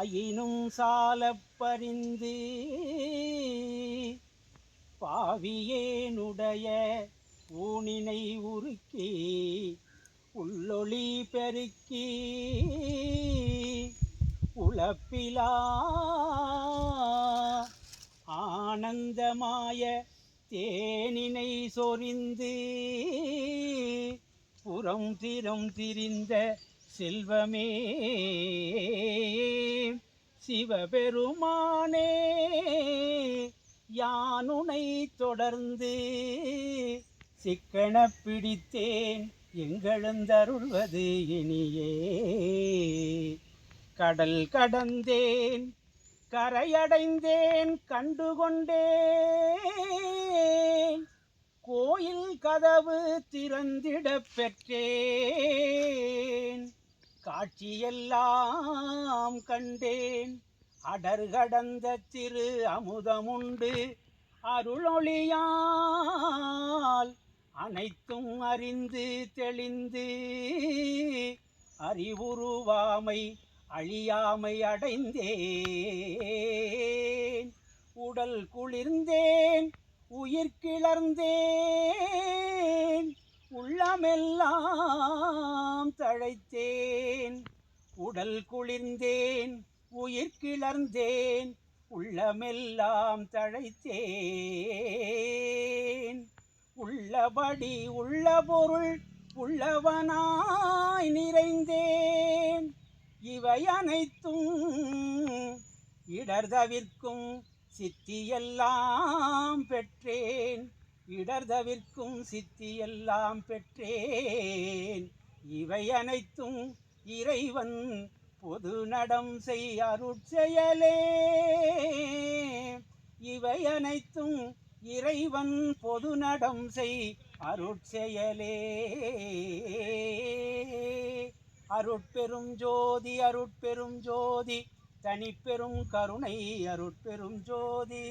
ஆயினும் சாலப் பரிந்து பாவியேனுடைய ஊனினை உருக்கி உள்ளொளி பெருக்கி உழப்பிலா ஆனந்தமாய தேனினை சொரிந்து புறம் திறம் திரிந்த செல்வமே சிவபெருமானே யானுனை தொடர்ந்து சிக்கன பிடித்தேன் எங்களந்தருள்வது இனியே. கடல் கடந்தேன் கரையடைந்தேன் கண்டுகொண்டேன் கோயில் கதவு திறந்திடப் பெற்றேன் காட்சியெல்லாம் கண்டேன் அடர் கடந்த திரு அமுதமுண்டு அருளொளியால் அனைத்தும் அறிந்து தெளிந்து அறிவுருவாமை அழியாமை அடைந்தேன் உடல் குளிர்ந்தேன் உயிர் கிளர்ந்தேன் உள்ளமெல்லாம் தழைத்தேன் உடல் குளிர்ந்தேன் உயிர் கிளர்ந்தேன் உள்ளமெல்லாம் தழைத்தேன் உள்ளபடி உள்ள பொருள் உள்ளவனாய் நிறைந்தேன் இவை அனைத்தும் இடர் தவிர்க்கும் சித்தியெல்லாம் பெற்றேன் இடர் தவிர்க்கும் சித்தியெல்லாம் பெற்றேன் இவை அனைத்தும் இறைவன் பொது நடம் செய் அருட்செயலே இவை அனைத்தும் இறைவன் பொது நடம் செய் அருட்செயலே. அருட்பெரும் ஜோதி அருட்பெரும் ஜோதி தனிப்பெரும் கருணை அருட்பெரும் ஜோதி.